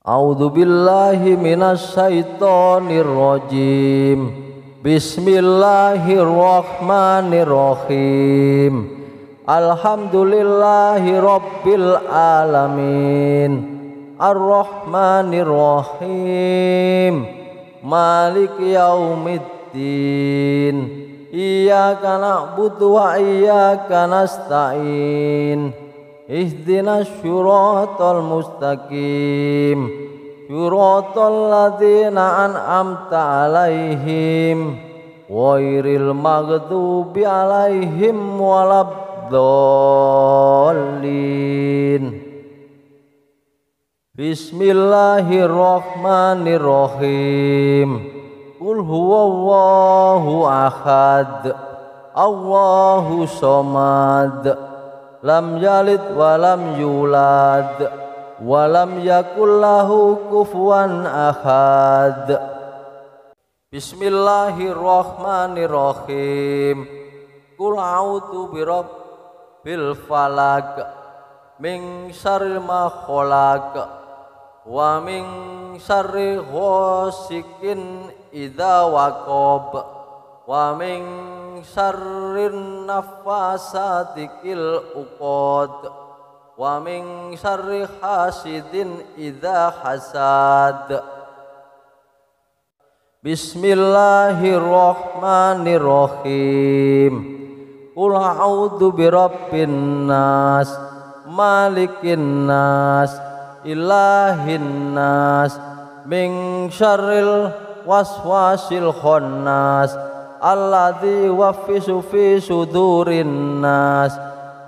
A'udzu billahi minasy syaithanir rajim. Bismillahirrahmanirrahim. Alhamdulillahi rabbil alamin. Ar-Rahmanir Rahim. Maliki yaumiddin. Iyyaka na'budu wa iyyaka nasta'in. Ihdinas syiratal mustaqim. Syiratal ladzina an'amta 'alaihim ghairil maghdubi 'alaihim waladdallin. Bismillahirrahmanirrahim. Qul huwallahu ahad. Allahu somad. Lam yalid wa lam yulad wa lam yakul lahu kufuwan ahad. Bismillahirrahmanirrahim. Qul a'udzu birabbil falaq min syarri ma khalaq wa min syarri ghasikin idza waqab wa min syarrin naffasati fil uqad wa min syarri hasidin idza hasad. Bismillahirrahmanirrahim. Qul a'udzu birabbin nas malikin nas ilahin nas min syarril waswasil khannas alladzi yuwaswisu fi sudurin nas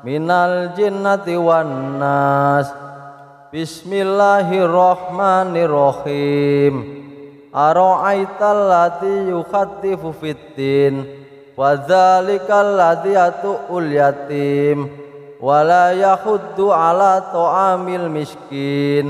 minal jinnati wan nas. Bismillahirrahmanirrahim. Ara'aital ladzi yukhaddifu fiddin wa dzalikal ladzi yatu'ul yatim wa la yahuddu ala ta'amil miskin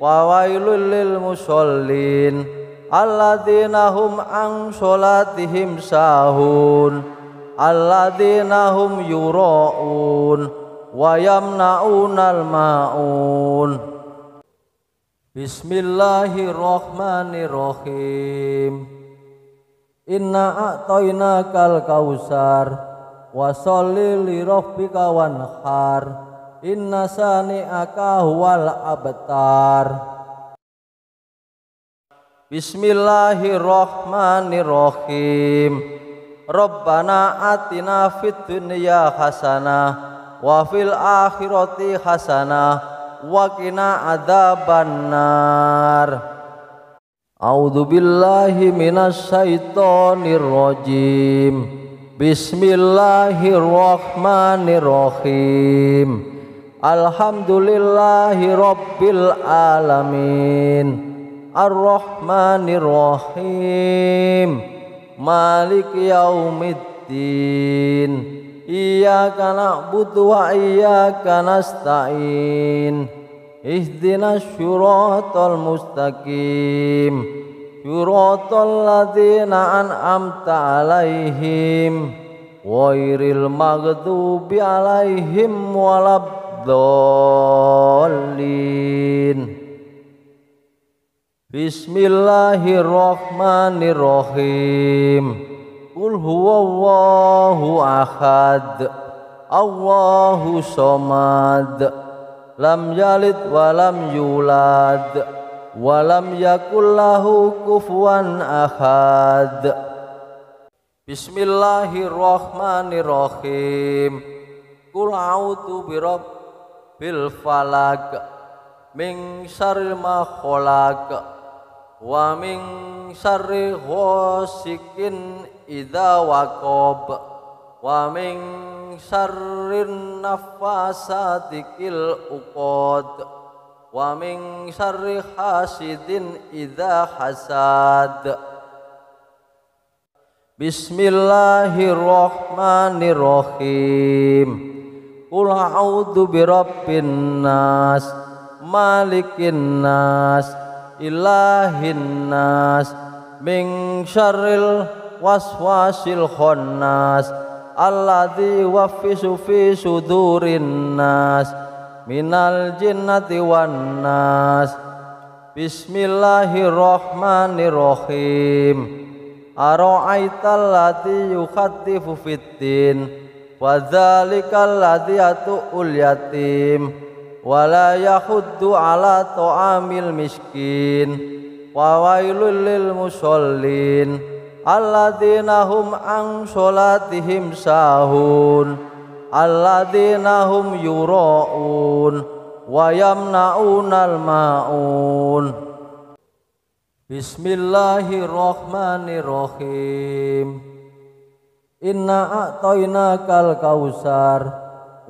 wa wailul lil musallin alladzina hum an sholatihim sahun alladzina hum yura'un wa yamna'unal ma'un. Bismillahirrahmanirrahim. Inna a'tainakal kausar wa sholli li rabbika wanhar inna sani'aka huwal abtar. Bismillahirrahmanirrahim. Rabbana atina fid dunya hasanah wa fil akhirati hasanah wa qina adzabannar. A'udzu billahi minasy syaithanir rajim. Bismillahirrahmanirrahim. Alhamdulillahi rabbil alamin. Ar-Rahmanir Rahim. Maliki yaumiddin. Iyyaka na'budu wa iyyaka nasta'in. Ihdinas syiratal mustaqim. Syiratal ladzina an'amta 'alaihim ghairil maghdubi 'alaihim waladdallin. Bismillahirrahmanirrahim. Qul huwallahu ahad. Allahu somad. Lam yalid wa lam yulad wa lam yakul lahu kufuwan ahad. Bismillahirrahmanirrahim. Qul a'udzu birabbil falaq min syarri ma khalaq wa min syarri ghasikin idza waqab wa min syarrin naffasati fil uqad wa min syarri hasidin idza hasad. Bismillahirrahmanirrahim. Qul a'udzu birabbin nas malikin nas ilahin nas min syarril waswasil khannas alladzi yuwaswisu fi sudurin nas minal jinnati wan nas. Bismillahirrahmanirrahim. Ara'aital ladzi yukhattifu fiddin wa dzalikal ladzi yatu'ul yatim wa la yahuddu ala ta'amil miskin wa wailul lil musallin alladzina hum an sholatihim sahun alladzina hum yura'un wa yamna'unal ma'un. Bismillahirrahmanirrahim. Inna a'tainakal kausar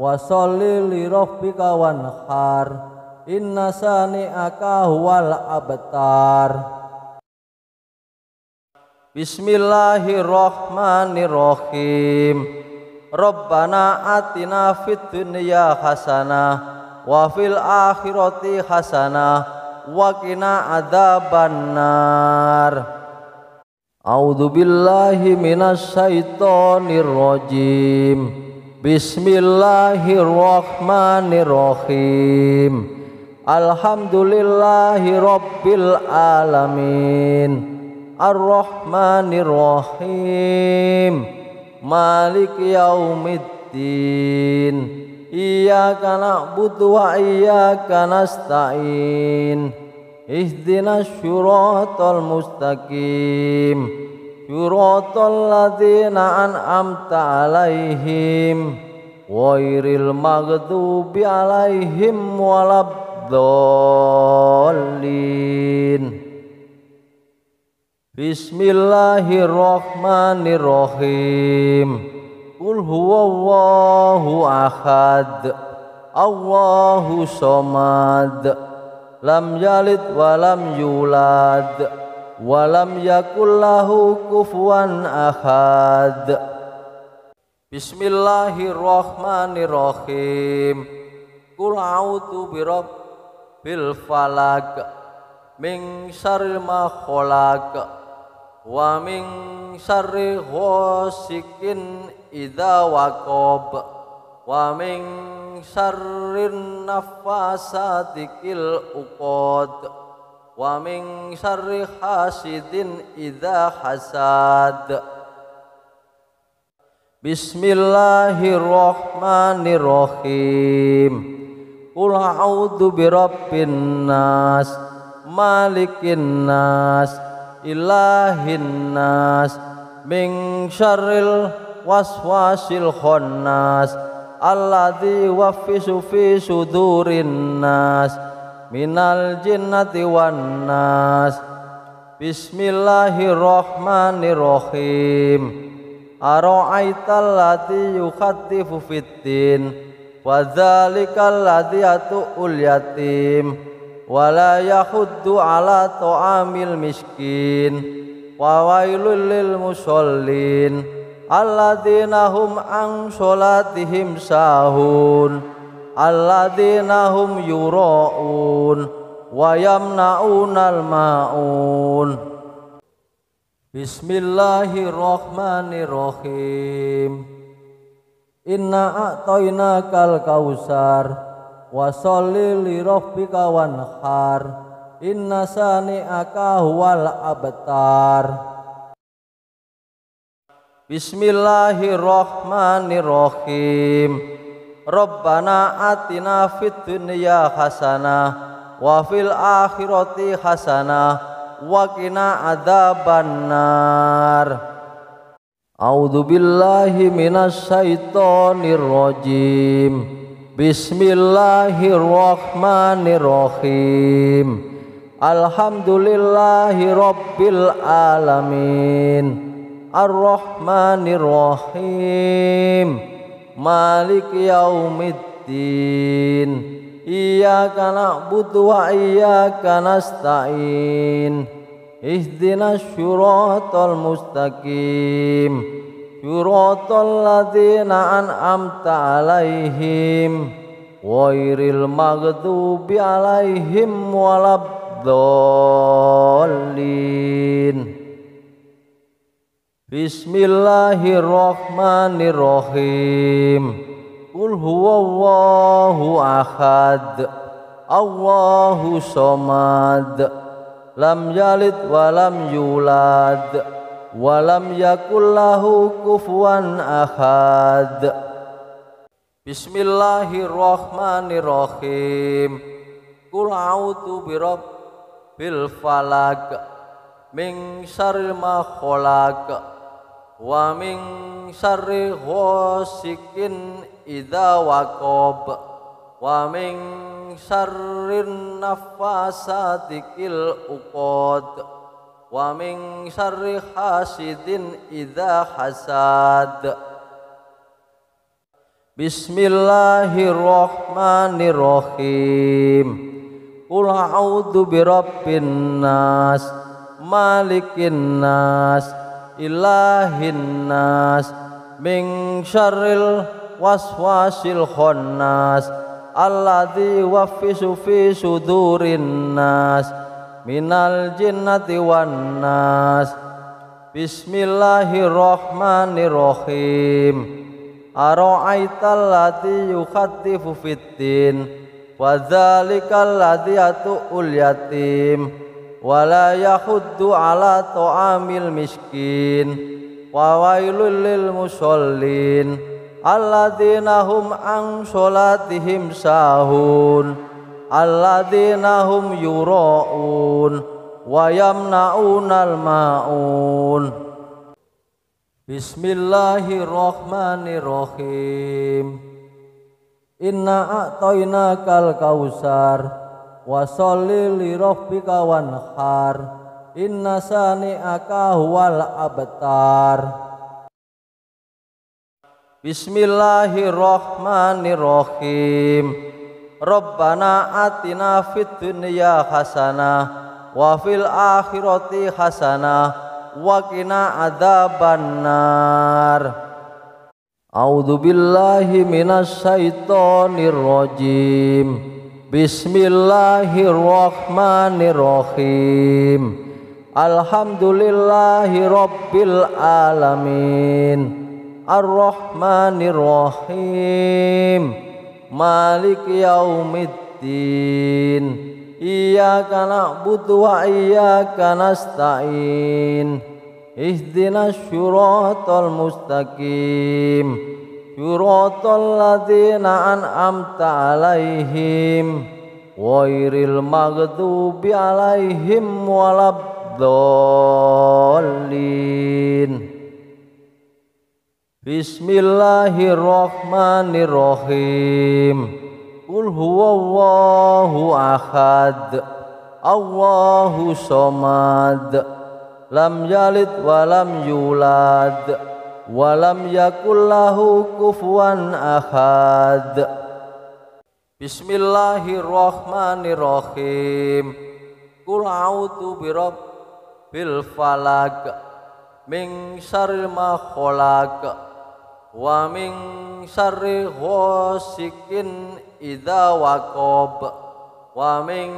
wa sholli li rabbika wanhar inna sani'aka huwal abtar. Bismillahirrahmanirrahim. Rabbana atina fid dunya hasanah wa fil akhirati hasanah wa qina adzabannar. A'udzu billahi minasy syaithanir rajim. Bismillahirrahmanirrahim. Alhamdulillahi rabbil alamin. Ar-Rahmanir Rahim. Maliki yaumiddin. Iyyaka na'budu wa iyyaka nasta'in. Ihdinas syiratal mustaqim. Syiratal ladzina an'amta 'alaihim ghairil maghdubi 'alaihim waladdallin. Bismillahirrahmanirrahim. Qul huwallahu ahad. Allahu somad. Lam yalid wa lam yulad wa lam yakul lahu kufuwan ahad. Bismillahirrahmanirrahim. Qul a'udzu birabbil falaq min syarri ma khalaq wa min syarri ghasikin idza waqab wa min syarrin naffasati fil uqad wa min syarri hasidin idza hasad. Bismillahirrahmanirrahim. Qul a'udzu birabbin nas malikin nas ilahin nas min syarril waswasil khannas alladzi yuwaswisu fi sudurin nas minal jinnati wan nas. Bismillahirrahmanirrahim. Ara'aital ladzi yukhattifu fiddin wa dzalikal ladzi yatu'ul yatim wa la yahuddu ala ta'amil miskin wa wailul lil musallin alladzina hum an sholatihim sahun alladzina hum yura'un wa yamna'unal ma'un. Bismillahirrahmanirrahim. Inna a'tainakal kausar wa sholli li rabbika wanhar inna sani'aka huwal abtar. Bismillahirrahmanirrahim. Rabbana atina fid dunya hasanah wa fil akhirati hasanah wa qina adzabannar. A'udzu billahi minasy syaithanir rajim. Bismillahirrahmanirrahim. Alhamdulillahi rabbil alamin. Ar-Rahmanir Rahim. Maliki yaumiddin. Iyyaka na'budu wa iyyaka nasta'in. Ihdinas syiratal mustaqim. Syiratal ladzina an'amta 'alaihim ghairil maghdubi 'alaihim waladdallin. Bismillahirrahmanirrahim. Qul huwallahu ahad. Allahu somad, lam yalid walam yulad, walam yakul lahu kufuwan ahad. Bismillahirrahmanirrahim. Qul a'udzu birabbil falaq, min syarri ma khalaq, wa min syarri ghasikin idza waqab, wa min syarrin nafasati fil uqad, wa min syarri hasidin idza hasad. Bismillahirrahmanirrahim. Qul a'udzu birabbin nas, malikin nas, ilahin nas, min syarril waswasil khannas, alladzi yuwaswisu fi sudurin nas, minal jinnati wan nas. Bismillahirrahmanirrahim. Ara'aital ladzi yukhaddifu fiddin, wa dzalikal ladzi yatu'ul yatim, wa la yahuddu ala ta'amil miskin, wa wailul lil musallin alladzina hum an sholatihim sahun, alladzina hum yura'un wa yamna'unal ma'un. Bismillahirrahmanirrahim. Inna a'tainakal kausar, wa sholli li rabbika wanhar, inna sani'aka huwal abtar. Bismillahirrahmanirrahim. Rabbana atina fid dunya hasanah wa fil akhirati hasanah wa qina adzabannar. A'udzu billahi minasy syaithanir rajim. Bismillahirrahmanirrahim. Alhamdulillahi rabbil alamin, arrahmanirrahim, maliki yaumiddin. Iyyaka na'budu wa iyyaka nasta'in. Ihdinas syiratal mustaqim, syiratal ladzina an'amta 'alaihim, ghairil maghdubi 'alaihim waladdallin. Bismillahirrahmanirrahim. Qul huwallahu ahad, Allahu somad, lam yalid walam yulad, walam yakul lahu kufuwan ahad. Bismillahirrahmanirrahim. Qul a'udzu birabbil falaq, min syarri ma khalaq, wa min syarri ghasikin idza waqab, wa min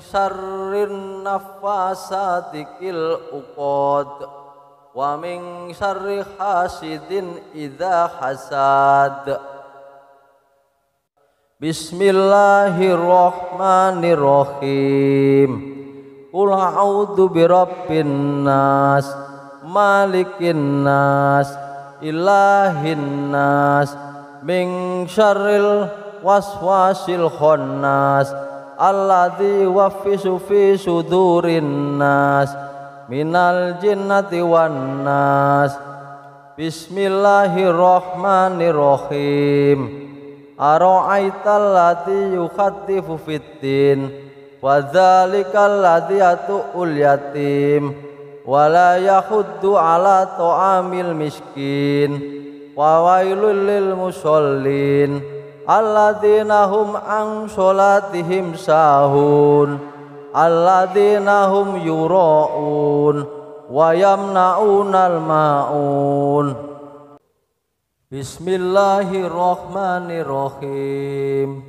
syarrin nafasati fil uqad, wa min syarri hasidin idza hasad. Bismillahirrahmanirrahim. Qul a'udzu birabbin nas, malikin nas, ilahin nas, min syarril waswasil khannas, alladzi yuwaswisu fi sudurin nas, minal jinnati wan nas. Bismillahirrahmanirrahim. Ara'aital ladzi yukhaddifu fiddin, wa dzalikal ladzi yatu'ul yatim, wa la yahuddu ala ta'amil miskin, wa wailul lil musallin alladzina hum an sholatihim sahun, alladzina hum yura'un wa yamna'unal ma'un. Bismillahirrahmanirrahim.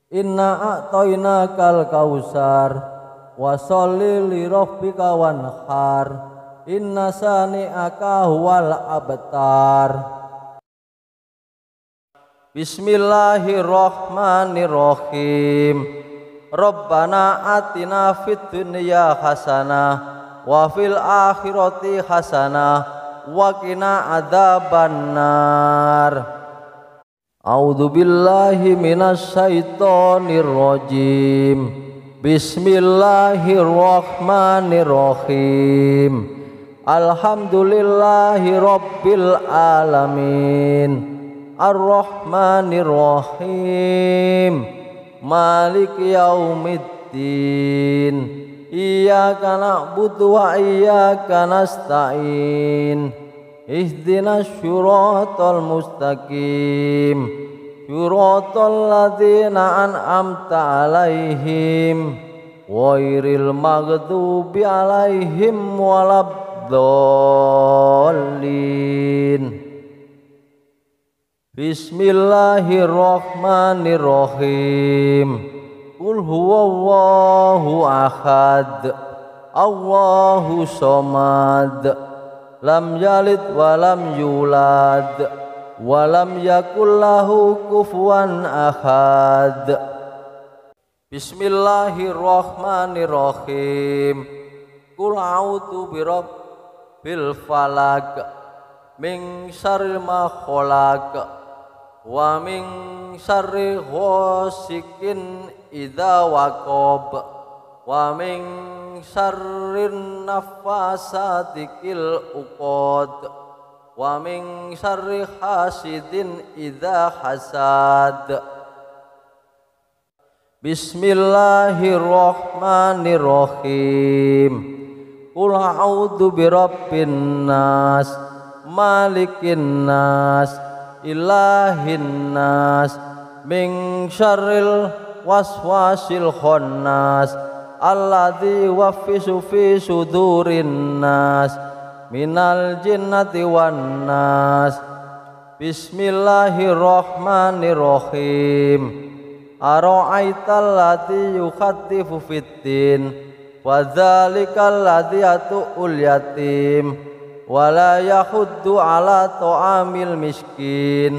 Inna a'tainakal kausar, wa sholli li rabbika wanhar, inna sani'aka huwal abtar. Bismillahirrahmanirrahim. Rabbana atina fid dunya hasanah wa fil akhirati hasanah wa qina adzabannar. A'udzu billahi minasy syaithanir rajim. Bismillahirrahmanirrahim. Alhamdulillahi rabbil alamin. Ar-Rahmanir-Rahim. Maliki yaumiddin. Iyyaka na'budu wa iyyaka nasta'in. Ihdinas syiratal mustaqim. Syiratal ladzina an'amta 'alaihim ghairil maghdubi 'alaihim waladdallin. Bismillahirrahmanirrahim. Qul huwallahu ahad. Allahu somad. Lam yalid wa lam yulad wa lam yakul lahu kufuwan ahad. Bismillahirrahmanirrahim. Qul a'udzu birabbil falaq min syarri ma khalaq wa min syarri ghasikin idza waqab wa min syarrin naffasati fil uqad wa min syarri hasidin idza hasad. Bismillahirrahmanirrahim. Qul a'udzu birabbin nas malikin nas ilahin nas min syarril waswasil khannas alladzi yuwaswisu fi sudurin nas minal jinnati wan nas. Bismillahirrahmanirrahim. Ara'aital ladzi yukhaddifu fiddin wa dzalikal ladzi yatu'ul yatim wa la yahuddu ala ta'amil miskin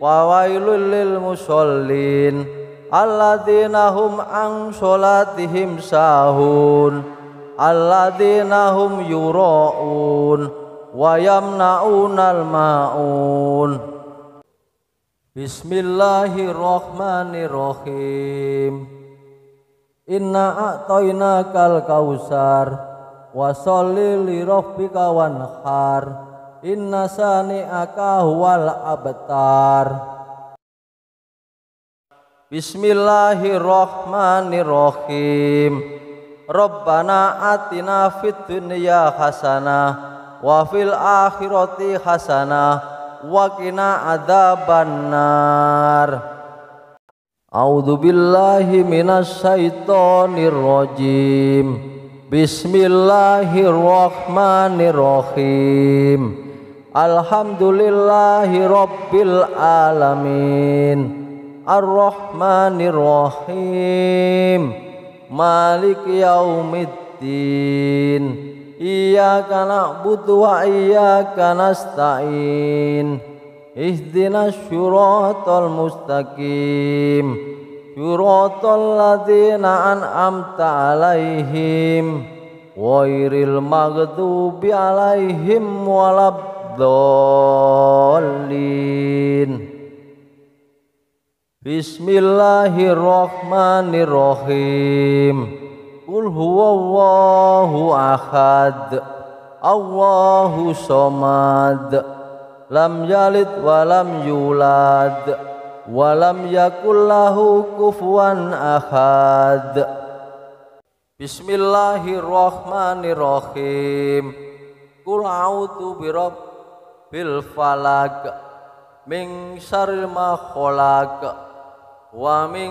wa wailul lil musallin alladzina hum an sholatihim sahun alladzina hum yura'un wa yamna'unal ma'un. Bismillahirrahmanirrahim. Inna a'tainakal kausar wa sholli li rabbika wanhar inna sani'aka huwal abtar. Bismillahirrahmanirrahim. Rabbana atina fid dunya hasanah wa fil akhirati hasanah wa qina adzabannar. A'udzu billahi minasy syaithanir rajim. Bismillahirrahmanirrahim. Alhamdulillahi rabbil alamin. Ar-Rahmanir-Rahim. Maliki yaumiddin. Iyyaka na'budu wa iyyaka nasta'in. Ihdinas syiratal mustaqim. Syiratal ladzina an'amta 'alaihim ghairil maghdubi 'alaihim waladdallin. Bismillahirrahmanirrahim. Qul huwallahu ahad. Allahu somad. Lam yalid wa lam yulad wa lam yakul lahu kufuwan ahad. Bismillahirrahmanirrahim. Qul a'udzu birabbil falaq min syarri ma khalaq wa min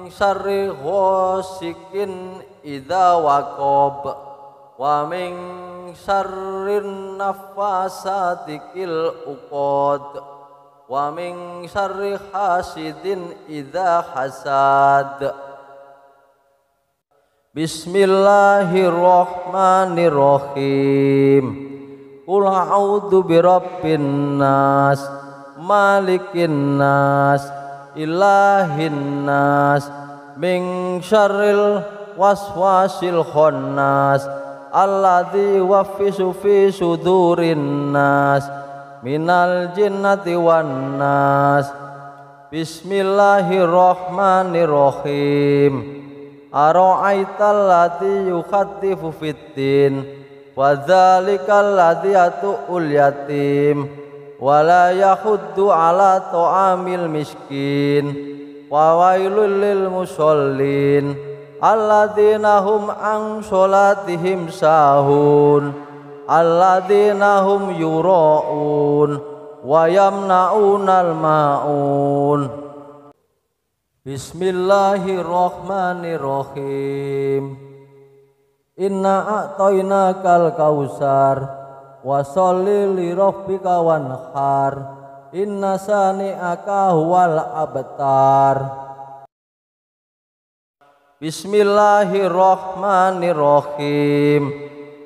syarri ghasikin idza waqab wa min syarrin naffasati fil uqad wa min syarri hasidin idza hasad. Bismillahirrahmanirrahim. Qul a'udzu birabbin nas malikin nas ilahin nas min syarril waswasil khannas alladzi yuwaswisu fi sudurin nas minal jinnati wan nas. Bismillahirrahmanirrahim. Ara'aital ladzi yukhaddifu fiddin wa dzalikal ladzi yatu'ul yatim wa la yahuddu ala ta'amil miskin wa wailul lil musallin alladzina hum an sholatihim sahun alladzina hum yura'un wa yamna'unal ma'un. Bismillahirrahmanirrahim. Inna a'tainakal kausar wa sholli li rabbika wanhar inna sani'aka huwal abtar. Bismillahirrahmanirrahim.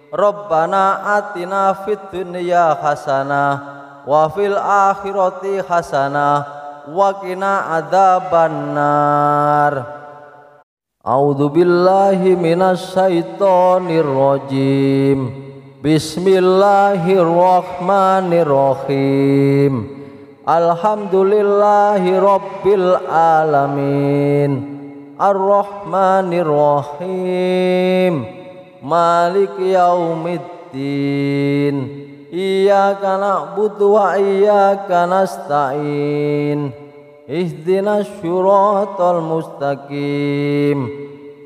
Rabbana atina fid dunya hasanah wa fil akhirati hasanah wa qina adzabannar. A'udzu billahi minasy syaithanir rajim. Bismillahirrahmanirrahim. Alhamdulillahi rabbil alamin. Ar-Rahmanir Rahim. Maliki yaumiddin. Iyyaka na'budu wa iyyaka nasta'in. Ihdinas syiratal mustaqim.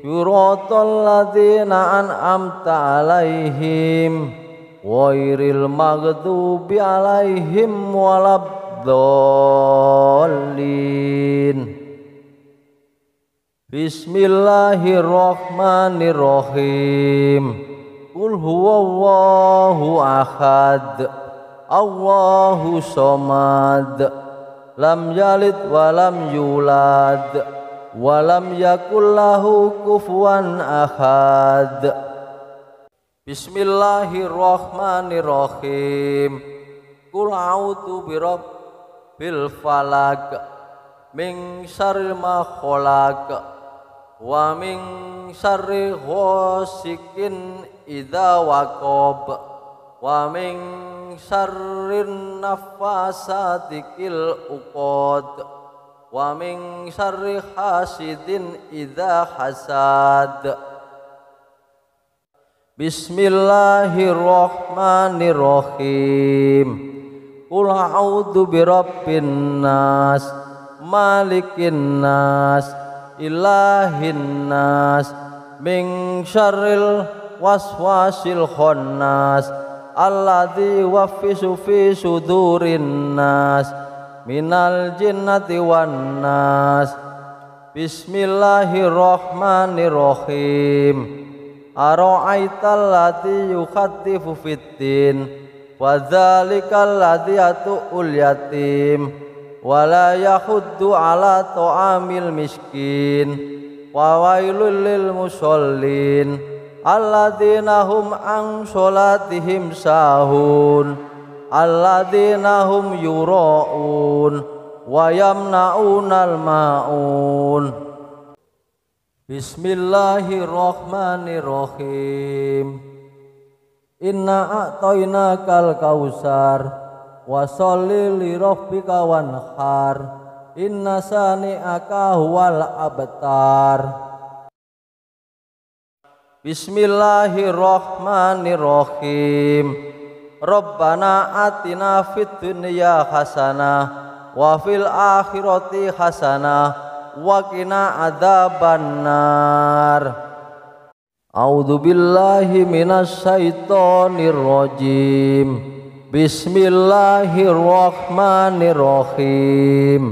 Syiratal ladzina an'amta 'alaihim ghairil maghdubi 'alaihim waladdallin. Bismillahirrahmanirrahim. Qul huwallahu ahad. Allahu somad. Lam yalid wa lam yulad wa lam yakul lahu kufuwan ahad. Bismillahirrahmanirrahim. Qul a'udzu birabbil falaq min syarri ma khalaq wa min syarri ghasikin idza waqab wa min syarrin naffasati fil uqad wa min syarri hasidin idza hasad. Bismillahirrahmanirrahim. Qul a'udzu birabbin nas malikin nas ilahin nas min syarril waswasil khannas alladzi yuwaswisu fi sudurin nas minal jinnati wan nas. Bismillahirrahmanirrahim. Ara'aital ladzi yukhaddifu fiddin wa dzalikal ladzi yatu'ul yatim wa la yahuddu ala ta'amil miskin wa wailul lil musallin alladzina hum an sholatihim sahun alladzina hum yura'un wa yamna'unal ma'un. Bismillahirrahmanirrahim. Inna a'tainakal kausar wa sholli li rabbika wanhar inna sani'aka huwal abtar. Bismillahirrahmanirrahim. Rabbana atina fid dunya hasanah wa fil akhirati hasanah wa qina adzabannar. A'udzu billahi minasy syaithanir rajim. Bismillahirrahmanirrahim.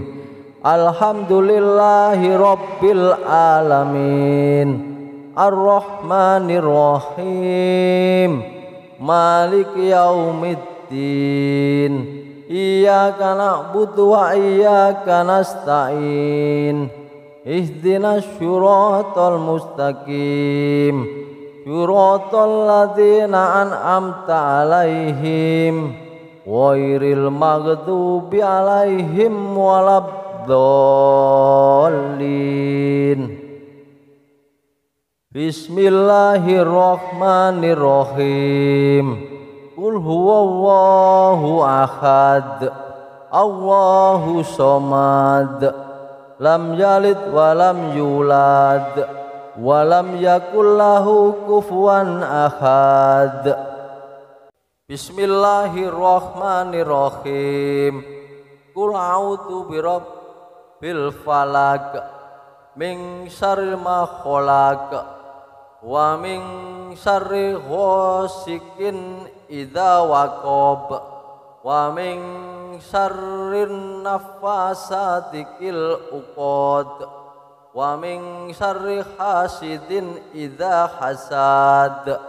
Alhamdulillahi rabbil alamin. Ar-Rahmanir Rahim. Maliki yaumiddin. Iyyaka na'budu wa iyyaka nasta'in. Ihdinas syiratal mustaqim. Syiratal ladzina an'amta 'alaihim ghairil maghdubi alaihim waladdallin. Bismillahirrahmanirrahim. Qul huwallahu ahad, Allahu somad, lam yalid walam yulad, walam yakul lahu kufuwan ahad. Bismillahirrahmanirrahim. Qul a'udzu birabbil falaq, min syarri ma khalaq, wa min syarri ghasikin idza waqab, wa min syarrin nafasati fil uqad, wa min syarri hasidin idza hasad.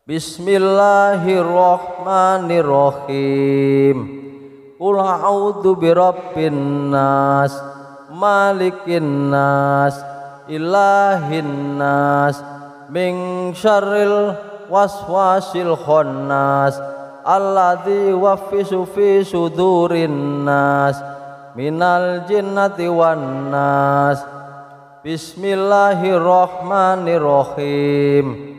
Bismillahirrahmanirrahim. Qul a'udzu birabbin nas, malikin nas, ilahin nas, min syarril waswasil khannas, alladzi yuwaswisu fi sudurin nas, minal jinnati wan nas. Bismillahirrahmanirrahim.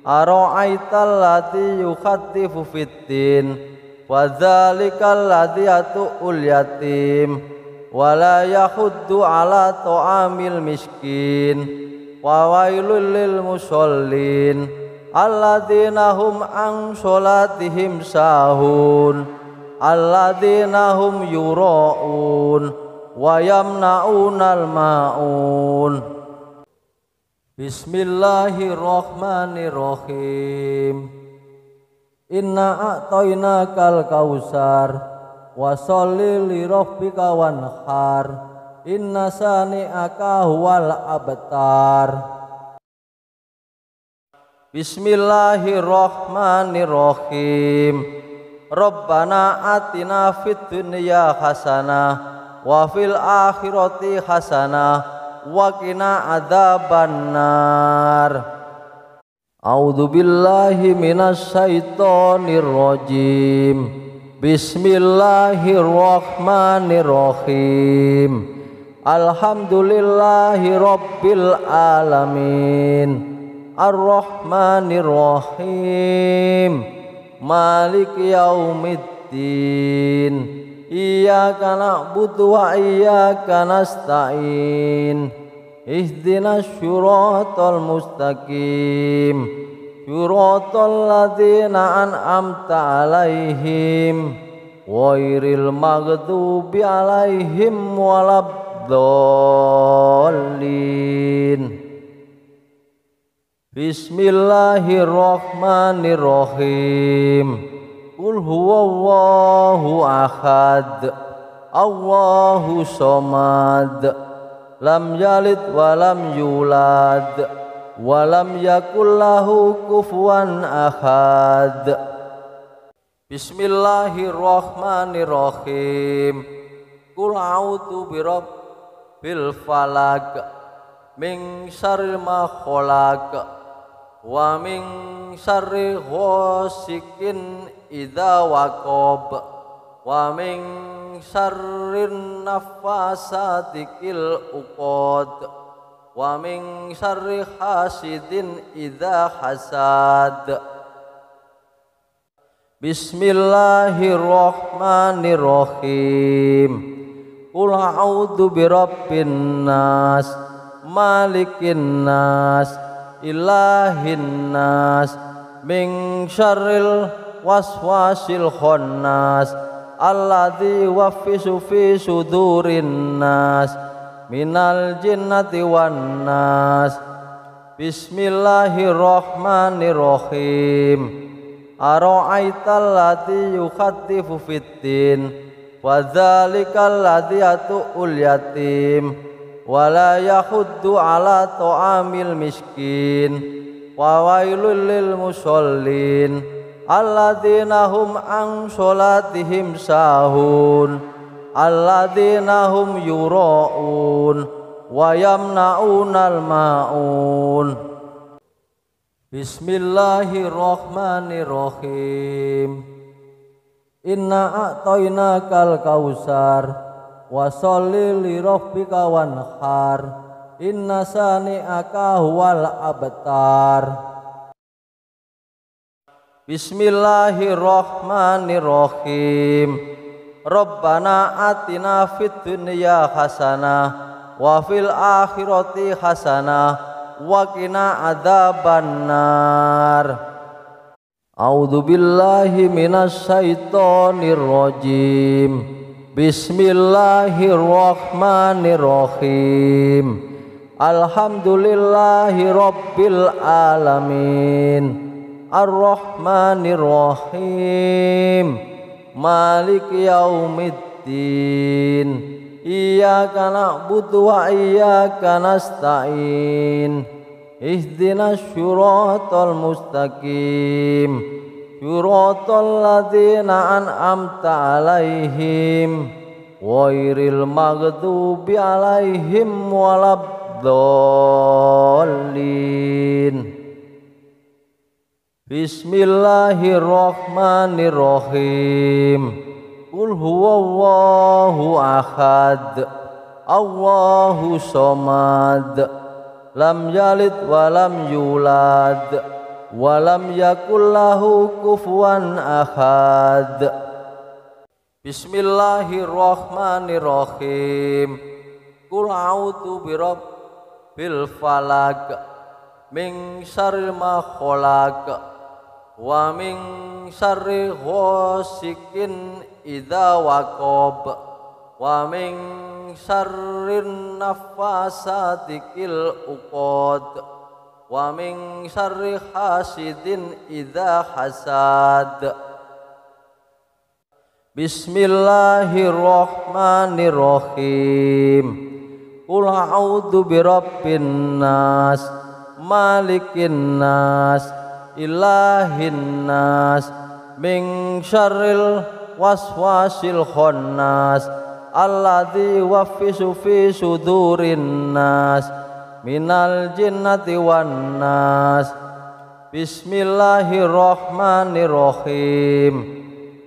Ara'aital ladzi yukhatifu fiddin, wa dzalikal ladzi yatu'ul yatim, wa la yahuddu ala ta'amil miskin, wa wailul lil musallin alladzina hum an sholatihim sahun, alladzina hum yura'un wa yamna'unal ma'un. Bismillahirrahmanirrahim. Inna a'tainakal kausar, wa sholli li rabbika wanhar, inna sani'aka huwal abtar. Bismillahirrahmanirrahim. Rabbana atina fid dunya hasanah wa fil akhirati hasanah wa qina adzabannar. A'udzu billahi minasy syaithanir rajim. Bismillahirrahmanirrahim. Alhamdulillahi rabbil alamin, arrahmanirrahim, maliki yaumiddin. Iyyaka na'budu wa iyyaka nasta'in. Ihdinas syiratal mustaqim, syiratal ladzina an'amta 'alaihim, ghairil maghdubi 'alaihim waladdallin. Bismillahirrahmanirrahim. Qul huwallahu ahad, Allahu somad, lam yalid walam yulad, walam yakul lahu kufuwan ahad. Bismillahirrahmanirrahim. Qul a'udzu birabbil falaq, min syarri ma khalaq, wa min syarri ghasikin idza waqab, wa min syarrin nafasati fil uqad, wa min syarri hasidin idza hasad. Bismillahirrahmanirrahim. Qul a'udzu birabbin nas, malikin nas, ilahin nas, min syarril waswasil khannas, alladzi yuwaswisu fi sudurin nas, minal jinnati wan nas. Bismillahirrahmanirrahim. Ara'aital ladzi yukhatifu fiddin, wa dzalikal ladzi yatu'ul yatim, wa la yahuddu ala ta'amil miskin, wa wailul lil musallin alladzina hum an sholatihim sahun, alladzina hum yura'un wa yamna'unal ma'un. Bismillahirrahmanirrahim. Inna a'tainakal kausar wa sholli li rabbika wanhar inna sani'aka huwal abtar. Bismillahirrahmanirrahim. Rabbana atina fid dunya hasanah wa fil akhirati hasanah wa qina adzabannar. A'udzu billahi minasy syaithanir rajim. Bismillahirrahmanirrahim. Alhamdulillahi rabbil alamin. Ar-Rahmanir-Rahim. Maliki yaumiddin. Iyyaka na'budu wa iyyaka nasta'in. Ihdinas syiratal mustaqim. Syiratal ladzina an'amta 'alaihim ghairil maghdubi 'alaihim waladdallin. Bismillahirrahmanirrahim. Qul huwallahu ahad. Allahu somad. Lam yalid wa lam yulad wa lam yakul lahu kufuwan ahad. Bismillahirrahmanirrahim. Qul a'udzu birabbil falaq min syarri ma khalaq wa min syarri ghasikin idza waqab wa min syarrin nafasati fil uqad wa min syarri hasidin idza hasad. Bismillahirrahmanirrahim. Qul a'udzu birabbin nas malikin nas ilahin nas min syarril waswasil khannas alladzi yuwaffisu fi sudurin nas minal jinnati wan nas. Bismillahirrahmanirrahim.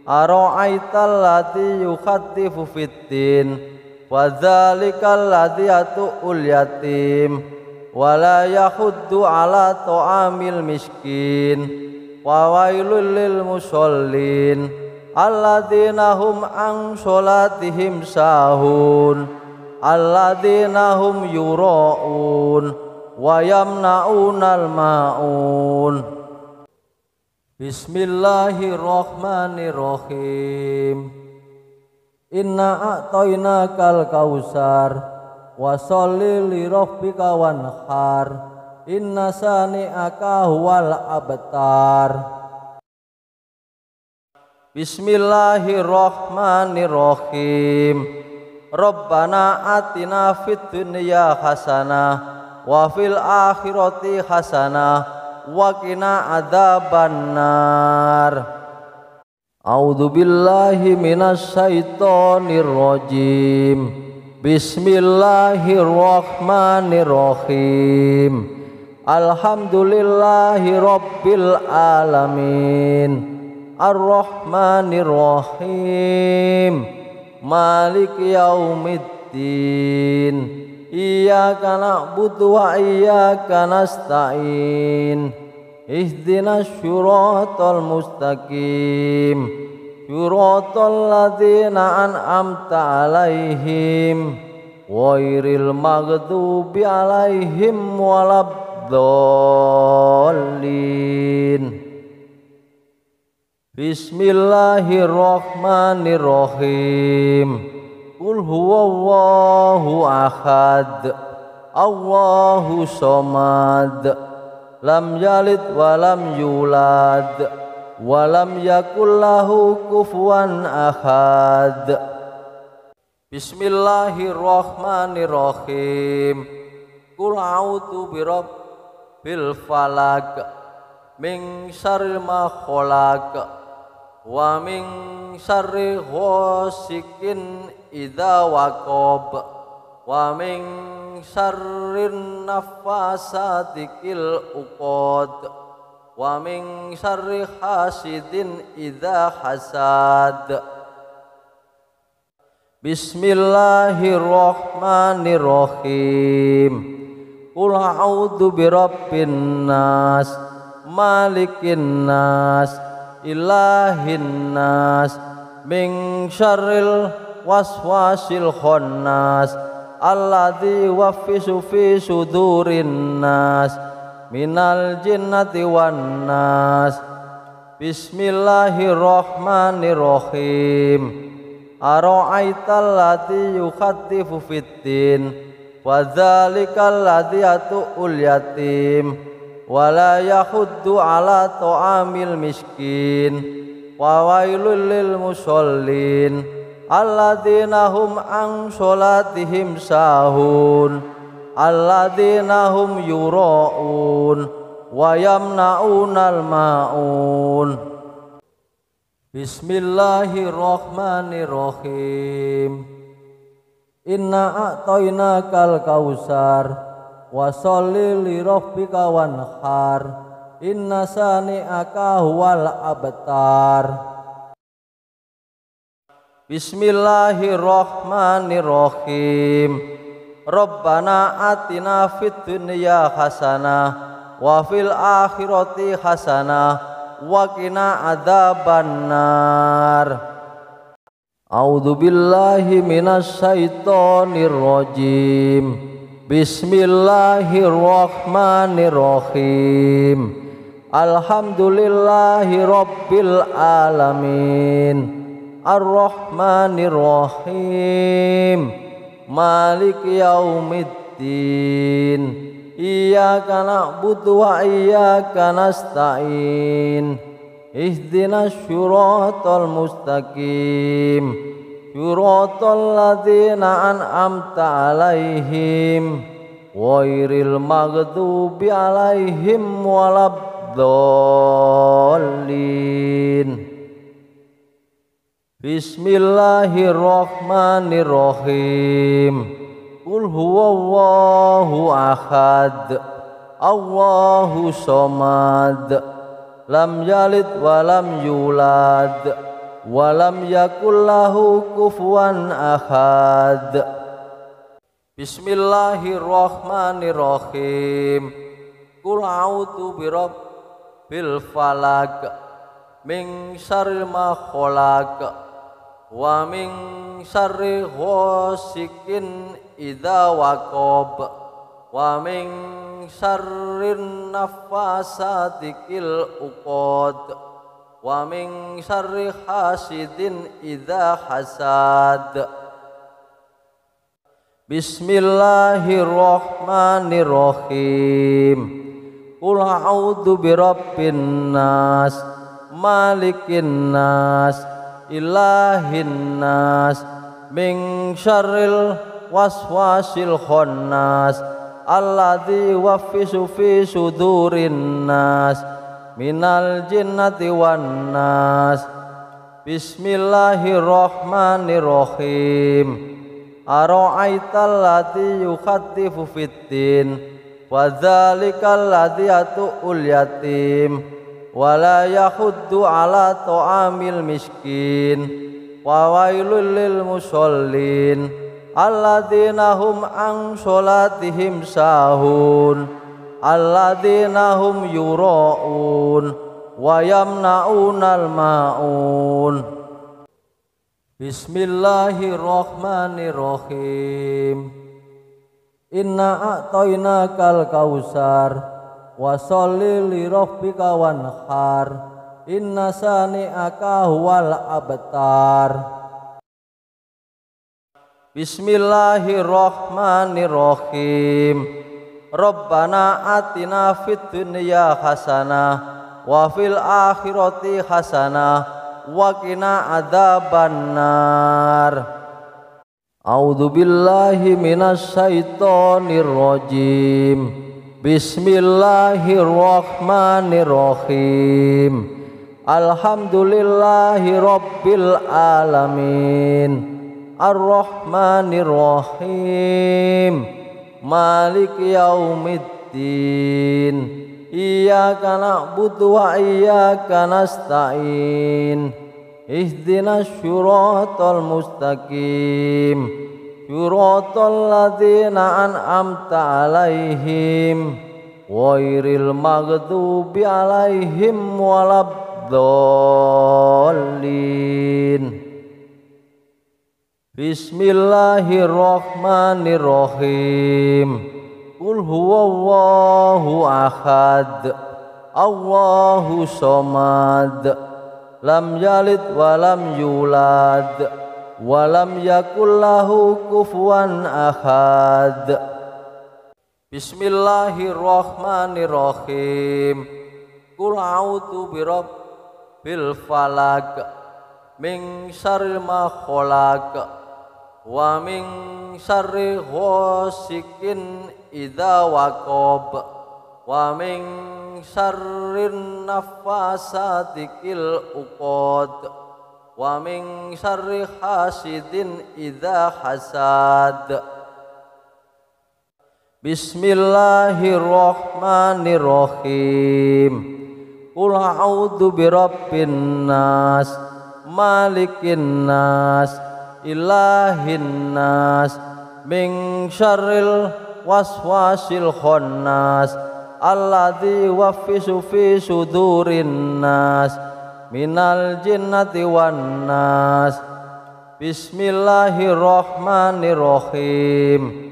Ara'aital ladzi yukhaddifu fiddin wa dzalikal ladzi yatu'ul yatim wa la yahuddu ala ta'amil miskin wa wailul lil musallin alladzina hum an sholatihim sahun alladzina hum yura'un wa yamna'unal ma'un. Bismillahirrahmanirrahim. Inna a'tainakal kausar wa sholli li rabbika wanhar inna sani'aka huwal abtar. Bismillahirrahmanirrahim. Rabbana atina fid dunya hasanah wa fil akhirati hasanah wa qina adzabannar. A'udzu billahi minasy syaithanir rajim. Bismillahirrahmanirrahim. Alhamdulillahi rabbil alamin. Ar-Rahmanir-Rahim. Maliki yaumiddin. Iyyaka na'budu wa iyyaka nasta'in. Ihdinas syiratal mustaqim. Syiratal ladzina an'amta 'alaihim ghairil maghdubi 'alaihim waladdallin. Bismillahirrahmanirrahim. Qul huwallahu ahad. Allahu somad. Lam yalid wa lam yulad wa lam yakul lahu kufuwan ahad. Bismillahirrahmanirrahim. Qul a'udzu birabbil falaq min syarri ma khalaq wa min syarri ghasikin idza waqab wa min syarrin nafasati fil uqad wa min syarri hasidin idza hasad. Bismillahirrahmanirrahim. Qul a'udzu birabbin nas, malikin nas, ilahin nas, min syarril waswasil khannas, alladzi yuwaswisu fi sudurin nas, minal jinnati wan nas. Bismillahirrahmanirrahim. Ara'aital ladzi yukhattifu fiddin, wa dzalikal ladzi yatu'ul yatim, wa la yahuddu ala ta'amil miskin, wa wailul lil musallin alladzina hum an sholatihim sahun, alladzina hum yura'un wa yamna'unal ma'un. Bismillahirrahmanirrahim. Inna a'tainakal kausar, wa sholli li rabbika wanhar, inna sani'aka huwal abtar. Bismillahirrahmanirrahim. Rabbana atina fid dunya hasanah wa fil akhirati hasanah wa qina adzabannar. A'udzu billahi minasy syaithanir rajim. Bismillahirrahmanirrahim. Alhamdulillahi rabbil alamin. Ar-Rahmanir Rahim. Maliki yaumiddin. Iyyaka na'budu wa iyyaka nasta'in. Ihdinas syiratal mustaqim. Syiratal ladzina an'amta 'alaihim ghairil maghdubi 'alaihim waladdallin. Bismillahirrahmanirrahim. Qul huwallahu ahad, Allahu somad, lam yalid wa lam yulad, wa lam yakul lahu kufuwan ahad. Bismillahirrahmanirrahim. Qul a'udzu birabbil falaq, min syarri ma khalaq, wa min syarri ghasikin idza waqab, wa min syarrin nafasati fil uqad, wa min syarri hasidin idza hasad. Bismillahirrahmanirrahim. Qul a'udzu birabbin nas, malikin nas, ilahin nas, min syarril waswasil khannas, alladzi yuwaswisu fi sudurin nas, minal jinnati wan nas. Bismillahirrahmanirrahim. Ara'aital ladzi yukhattifu fiddin, wa dzalikal ladzi yatu'ul yatim, wa la yahuddu ala ta'amil miskin, wa wailul lil musallin alladzina hum an sholatihim sahun, alladzina hum yura'un wa yamna'unal ma'un. Bismillahirrahmanirrahim. Inna a'tainakal kausar, wa sholli li rabbika wanhar, inna sani'aka huwal abtar. Bismillahirrahmanirrahim. Rabbana atina fid dunya hasanah wa fil akhirati hasanah wa qina adzabannar. A'udzu billahi minasy syaithanir rajim. Bismillahirrahmanirrahim. Alhamdulillahi rabbil alamin. Ar-Rahmanir Rahim. Maliki yaumiddin. iyyaka na'budu wa iyyaka nasta'in ihdinas syiratal mustaqim syiratal ladzina an'amta 'alaihim ghairil maghdubi 'alaihim waladdallin. Bismillahirrahmanirrahim. Qul huwallahu ahad, Allahu somad, lam yalid wa lam yulad, wa lam yakul lahu kufuwan ahad. Bismillahirrahmanirrahim. Qul a'udzu birabbil falaq min syarri ma khalaq wa min syarri ghasikin idza waqab wa min syarrin naffasati fil uqad wa min syarri hasidin idza hasad. Bismillahirrahmanirrahim. Qul a'udzu birabbin nas malikin nas ilahin nas min syarril waswasil khannas alladzi yuwaswisu fi sudurin nas minal jinnati wan nas. Bismillahirrahmanirrahim.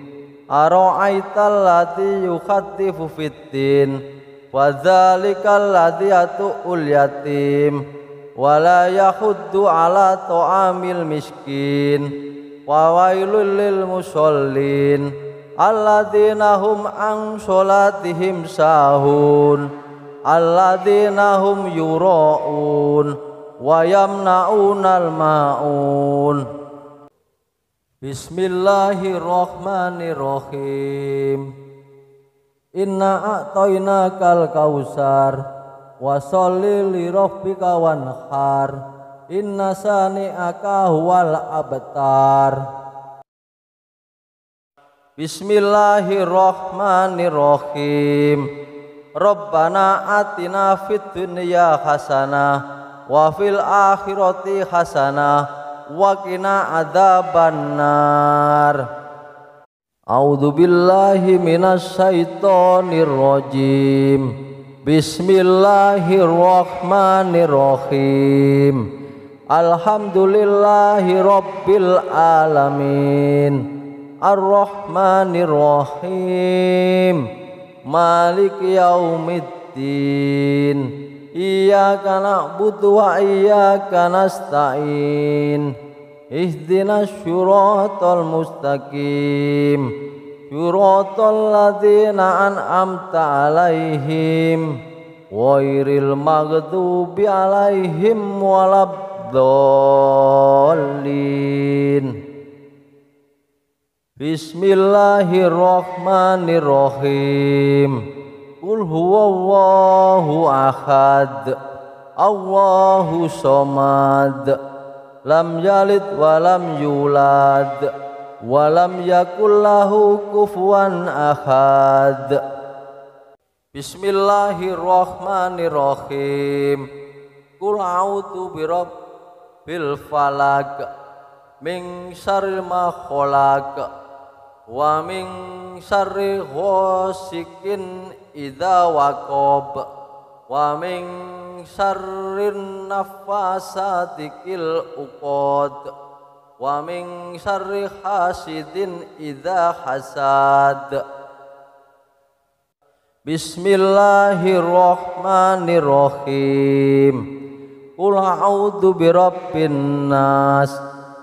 Ara'aital ladzi yukhatifu fiddin wa dzalikal ladzi yatu'ul yatim wala yahuddu ala ta'amil miskin wa wailul lil musallin alladzina hum an sholatihim sahun alladzina hum yura'un wa yamna'unal ma'un. Bismillahirrahmanirrahim. Inna a'tainakal kausar wa sholli li rabbika wanhar inna sani'aka huwal abtar. Bismillahirrahmanirrahim. Rabbana atina fid dunya hasanah wa fil akhirati hasanah wa qina adzabannar. A'udzu billahi minasy syaithanir rajim. Bismillahirrahmanirrahim. Alhamdulillahi rabbil alamin. Ar-Rahmanirrahim. Maliki yaumiddin. Iyyaka na'budu wa iyyaka nasta'in. Ihdinas syiratal mustaqim syiratal ladzina an'amta 'alaihim ghairil maghdubi 'alaihim waladdallin. Bismillahirrahmanirrahim. Qul huwallahu ahad, Allahu somad, lam yalid wa lam yulad walam yakul lahu kufuwan ahad. Bismillahirrahmanirrahim. Qul a'udzu birabbil falaq min syarri ma khalaq wa min syarri ghasikin idza waqab wa min syarrin naffasati fil uqad wa min syarri hasidin idza hasad. Bismillahirrahmanirrahim. Qul a'udzu birabbin nas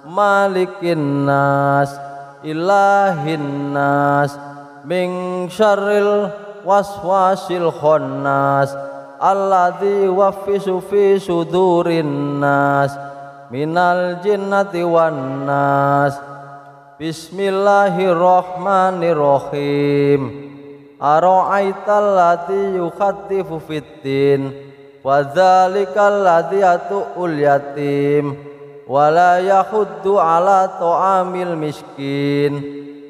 malikin nas ilahin nas min syarril waswasil khannas alladzi yuwaswisu fi sudurin nas minal jinnati wan nas. Bismillahirrahmanirrahim. Ara'aital ladzi yukhatifu fiddin wa dzalikal ladzi yatu'ul yatim wala yahuddu ala ta'amil miskin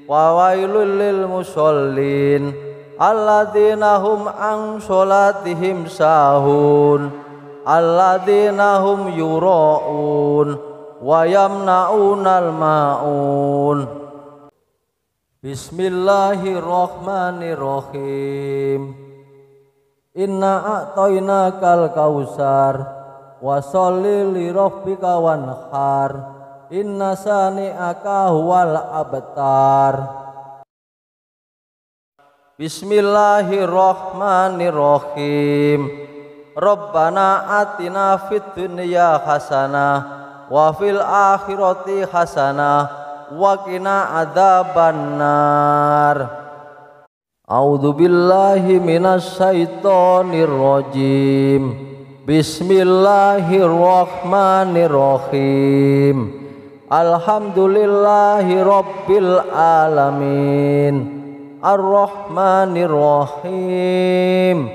wa wailul lil musallin alladzina hum an sholatihim sahun alladzina hum yura'un wa yamna'unal ma'un. Bismillahirrahmanirrahim. Inna a'tainakal kausar wa sholli li rabbika wanhar inna sani'aka huwal abtar. Bismillahirrahmanirrahim. Rabbana atina fid dunya hasanah wa fil akhirati hasanah wa qina adzabannar. A'udzu billahi minasy syaithanir rajim. Bismillahirrahmanirrahim. Alhamdulillahi rabbil alamin. Ar-Rahmanir Rahim.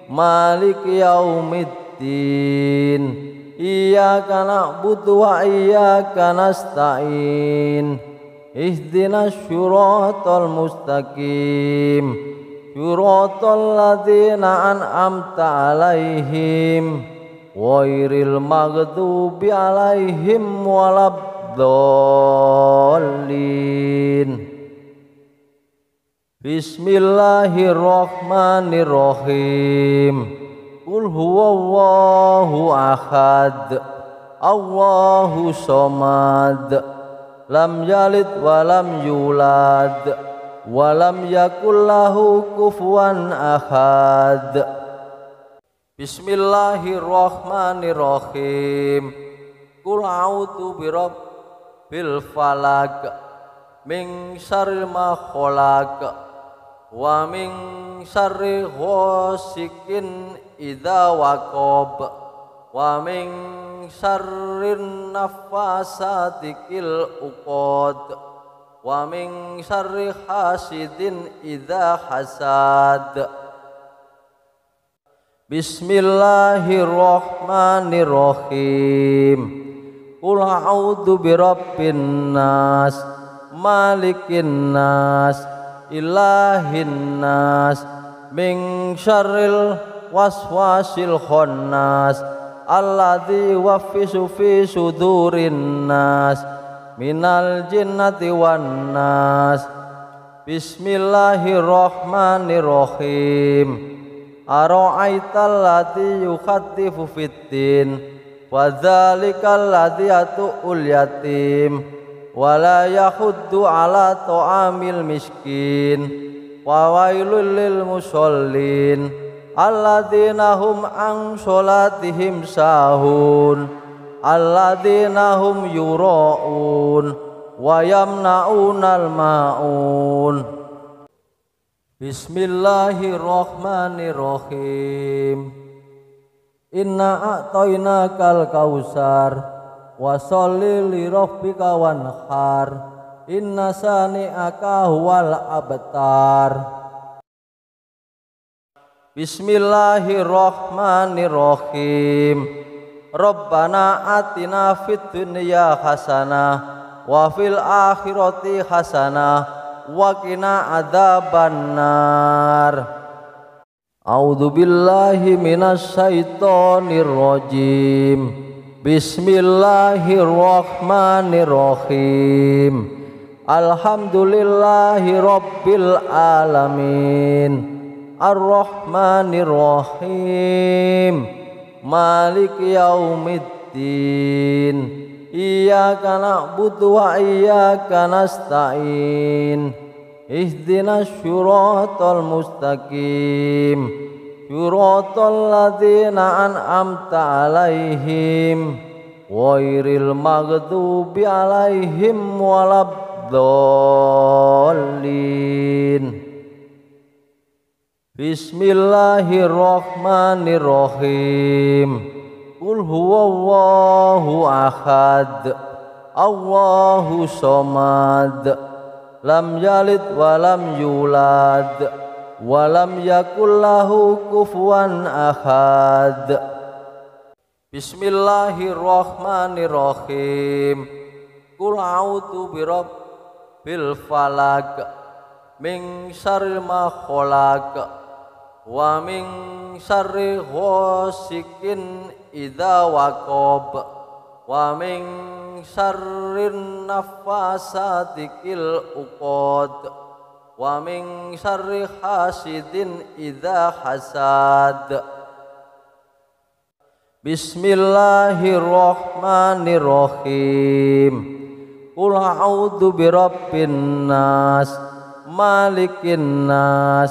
Maliki yaumiddin. Iyyaka na'budu wa iyyaka nasta'in. Ihdinas syiratal mustaqim. Syiratal ladzina an'amta 'alaihim ghairil maghdubi 'alaihim waladdallin. Bismillahirrahmanirrahim. Qul huwallahu ahad. Allahu somad. Lam yalid wa lam yulad wa lam yakul lahu kufuwan ahad. Bismillahirrahmanirrahim. Qul a'udzu birabbil falaq min syarri ma khalaq wa min syarri ghasikin idza waqab wa min syarrin nafasati fil uqad wa min syarri hasidin idza hasad. Bismillahirrahmanirrahim. Qul a'udzu birabbin nas malikin nas ilahin nas min syarril waswasil khannas alladzi yuwaffisu fi sudurin nas minal jinnati wan nas. Bismillahirrahmanirrahim. Ara'aital ladzi yukhaddifu fiddin wa dzalikal ladzi yatu'ul yatim wa la yahuddu ala ta'amil miskin wa wailul lil musallin alladzina hum an sholatihim sahun alladzina hum yura'un wa yamna'unal ma'un. Bismillahirrahmanirrahim. Inna a'tainakal kausar wa sholli li rabbika wanhar inna sani'aka huwal abtar. Bismillahirrahmanirrahim. Rabbana atina fid dunya hasanah wa fil akhirati hasanah wa qina adzabannar. A'udzu billahi minasy syaithanir rajim. Bismillahirrahmanirrahim. Alhamdulillahi rabbil alamin. Ar-Rahmanir Rahim. Maliki yaumiddin. Iyyaka na'budu wa iyyaka nasta'in. Ihdinas syiratal mustaqim. Syiratal ladzina an'amta 'alaihim ghairil maghdubi 'alaihim waladdallin. Bismillahirrahmanirrahim. Qul huwallahu ahad. Allahu somad. Lam yalid wa lam yulad wa lam yakul lahu kufuwan ahad. Bismillahirrahmanirrahim. Qul a'udzu birabbil falaq min syarril ma khalaq wa min syarri ghasikin idza waqab wa min syarrin nafasati fil uqad wa min syarri hasidin idza hasad. Bismillahirrahmanirrahim. Qul a'udzu birabbin nas, malikin nas,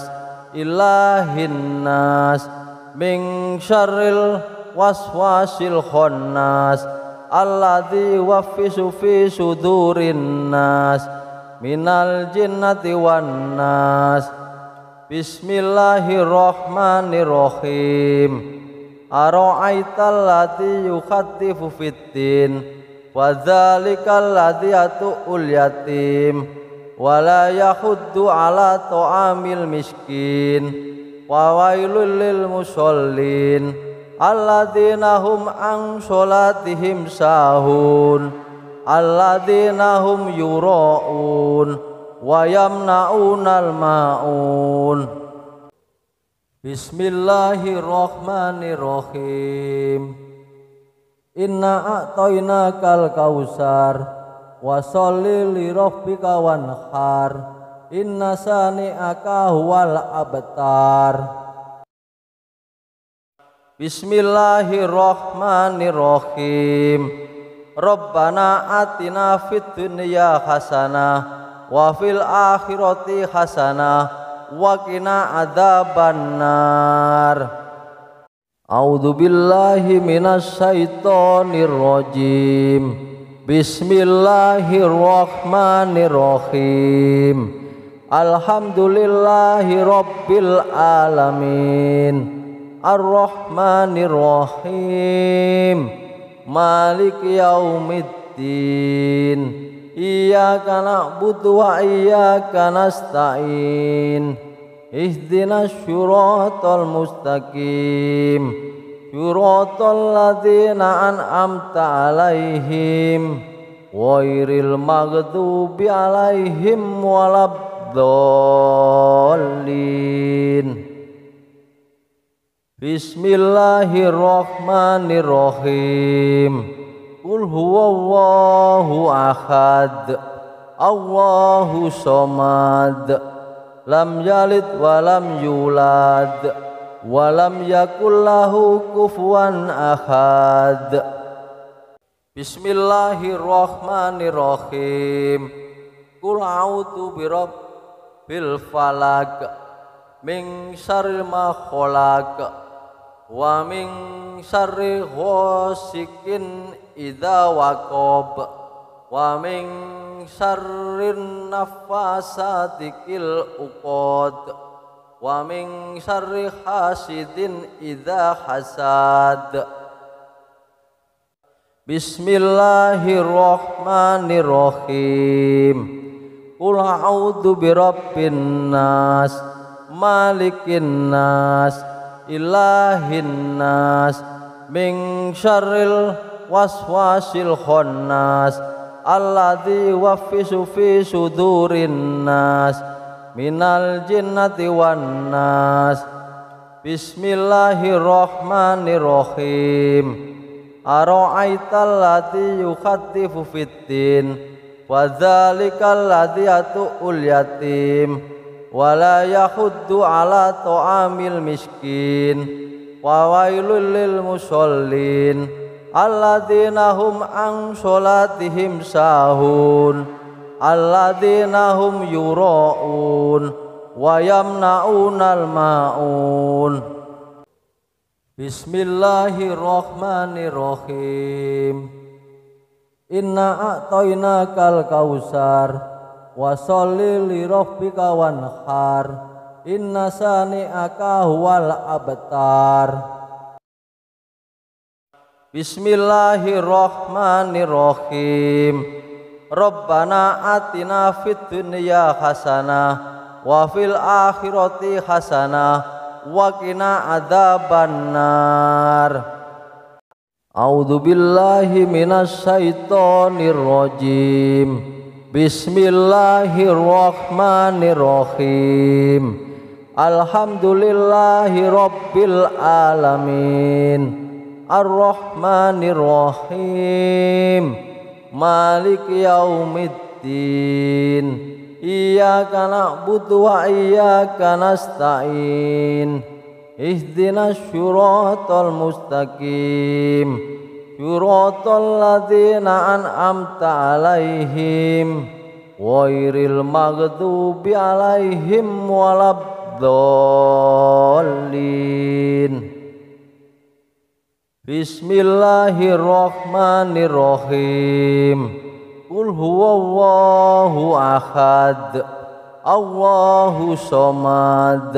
ilahin nas, min syarril waswasil khannas, alladzi yuwaswisu fi sudurin nas, minal jinnati wan nas. Bismillahirrahmanirrahim. Ara'aital ladzi yukhaddifu fiddin wa dzalikal ladzi yatu'ul yatim wa la yahuddu ala ta'amil miskin wa wailul lil musallin alladzina hum an sholatihim sahun alladzina hum yura'un wa yamna'unal ma'un. Bismillahirrahmanirrahim. Inna a'tainakal kausar wa sholli li rabbika wanhar inna sani'aka huwal abtar. Bismillahirrahmanirrahim. Rabbana atina fid dunya hasanah wa fil akhirati hasanah wa qina adzabannar. A'udzu billahi minasy syaithanir rajim. Bismillahirrahmanirrahim. Alhamdulillahi rabbil alamin. Ar-Rahmanir Rahim. Maliki yaumiddin. Iyyaka na'budu wa iyyaka nasta'in. Ihdinas syiratal mustaqim. Syiratal ladzina an'amta 'alaihim ghairil maghdubi 'alaihim waladdallin. Bismillahirrahmanirrahim. Qul huwallahu ahad, Allahu somad, lam yalid wa lam yulad, wa lam yakul lahu kufuwan ahad. Bismillahirrahmanirrahim. Qul a'udzu birabbil falaq, min syarril ma khalaq, wa min syarri ghasikin idza waqab, wa min syarrin nafasati fil uqad, wa min syarri hasidin idza hasad. Bismillahirrahmanirrahim. Qul a'udzu birabbin nas, malikin nas, ilahin nas, min syarril waswasil khannas, alladzi yuwaswisu fi sudurin nas, minal jinnati wan nas. Bismillahirrahmanirrahim. Ara'aital ladzi yukhaddifu fiddin wa dzalikal ladzi yatu'ul yatim wa la yahuddu ala ta'amil miskin wa wailul lil musallin alladzina hum an sholatihim sahun alladzina hum yura'un wa yamna'unal ma'un. Bismillahirrahmanirrahim. Inna a'tainakal kausar wa sholli li rabbika wanhar inna sani'aka huwal abtar. Bismillahirrahmanirrahim. Rabbana atina fid dunya hasanah wa fil akhirati hasanah wa qina adzabannar. A'udzu billahi minasy syaithanir rajim. Bismillahirrahmanirrahim. Alhamdulillahi rabbil alamin. Ar-Rahmanirrahim. Maliki yaumiddin. Iyyaka na'budu wa iyyaka nasta'in. Ihdinas syiratal mustaqim. Syiratal ladzina an'amta 'alaihim ghairil maghdubi 'alaihim waladdallin. Bismillahirrahmanirrahim. Qul huwallahu ahad. Allahu somad.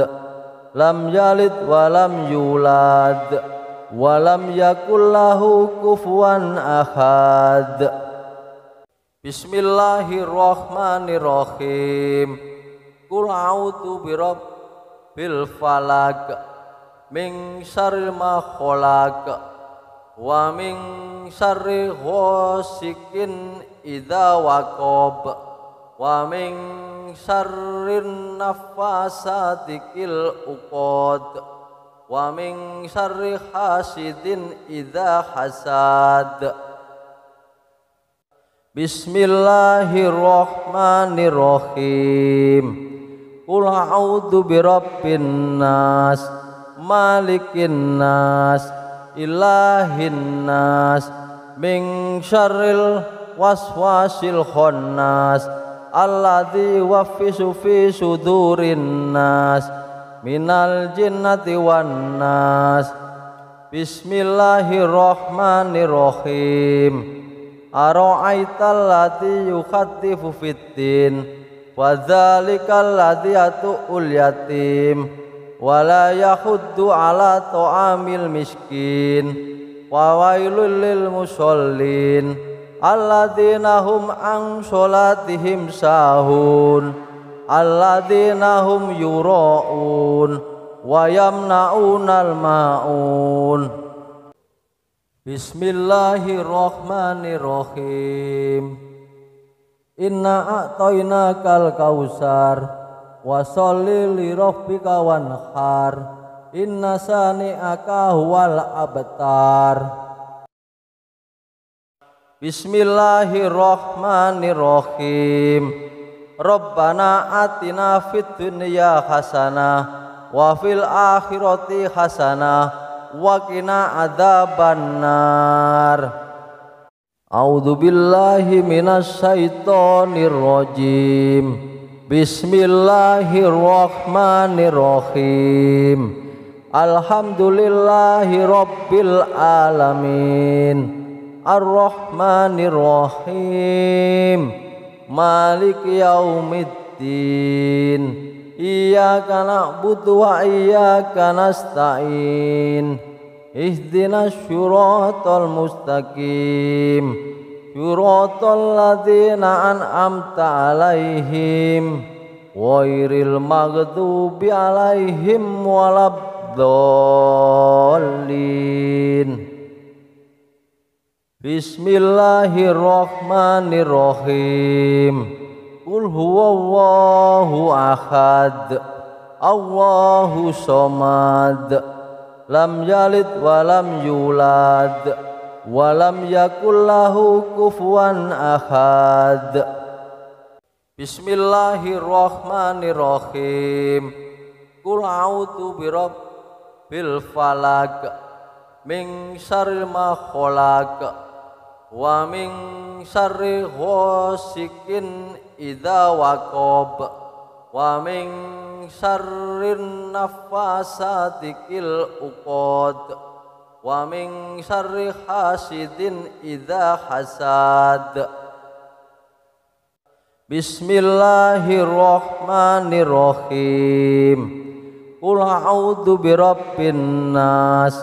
Lam yalid wa lam yulad wa lam yakul lahu kufuwan ahad. Bismillahirrahmanirrahim. Qul a'udzu birabbil falaq min syarri ma khalaq wa min syarri ghasikin idza waqab wa min syarrin naffasati fil uqad wa min syarri hasidin idza hasad. Bismillahirrahmanirrahim. Qul a'udzu birabbin nas malikin nas ilahin nas min syarril waswasil khannas alladzi yuwaswisu fi sudurin nas minal jinnati wan nas. Bismillahirrahmanirrahim. Ara'aital ladzi yukhaddifu fiddin wa dzalikal ladzi yatu'ul yatim wa la yahuddu ala ta'amil miskin wa wailul lil musallin alladzina hum an sholatihim sahun alladzina hum yura'un wa yamna'unal ma'un. Bismillahirrahmanirrahim. Inna a'tainakal kausar wa sholli li rabbika wanhar inna sani'aka huwal abtar. Bismillahirrahmanirrahim. Rabbana atina fid dunya hasanah wa fil akhirati hasanah wa qina adzabannar. A'udzu billahi minasy syaithanir rajim. Bismillahirrahmanirrahim. Alhamdulillahi rabbil alamin. Ar-Rahmanirrahim. Maliki yaumiddin. Iyyaka na'budu wa iyyaka nasta'in. Ihdinas syiratal mustaqim. Syiratal ladzina an'amta 'alaihim ghairil maghdubi 'alaihim waladdallin. Bismillahirrahmanirrahim. Qul huwallahu ahad. Allahu somad. Lam yalid wa lam yulad wa lam yakul lahu kufuwan ahad. Bismillahirrahmanirrahim. Qul a'udzu birabbil falaq min syarri ma khalaq wa min syarri ghasikin idza waqab wa min syarrin naffasati fil uqad wa min syarri hasidin idza hasad. Bismillahirrahmanirrahim. Qul a'udzu birabbin nas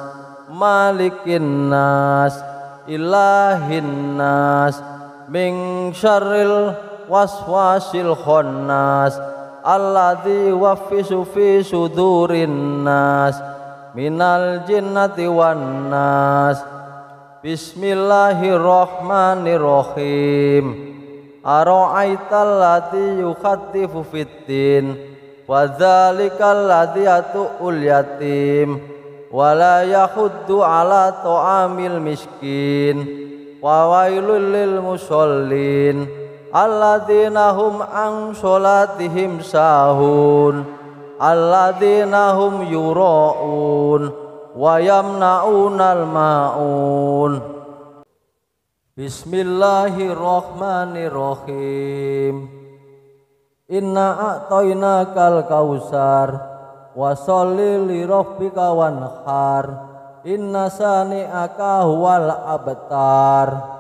malikin nas ilahin nas min syarril waswasil khannas alladzi yuwaswisu fi sudurin nas minal jinnati wan nas. Bismillahirrahmanirrahim. ara'aital ladzi yukhaddifu fiddin wa dzalikal ladzi yatu'ul yatim wa la yahuddu ala ta'amil miskin wa wailul lil musallin alladzina hum an sholatihim sahun alladzina hum yura'un wa yamna'unal ma'un. Bismillahirrahmanirrahim. Inna a'tainakal kausar wa sholli li rabbika wanhar inna sani'aka huwal abtar.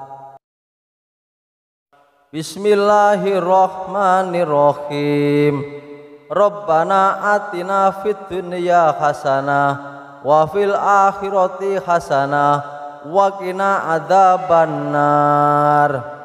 Bismillahirrahmanirrahim. Rabbana atina fid dunya hasanah wa fil akhirati hasanah wa qina adzabannar.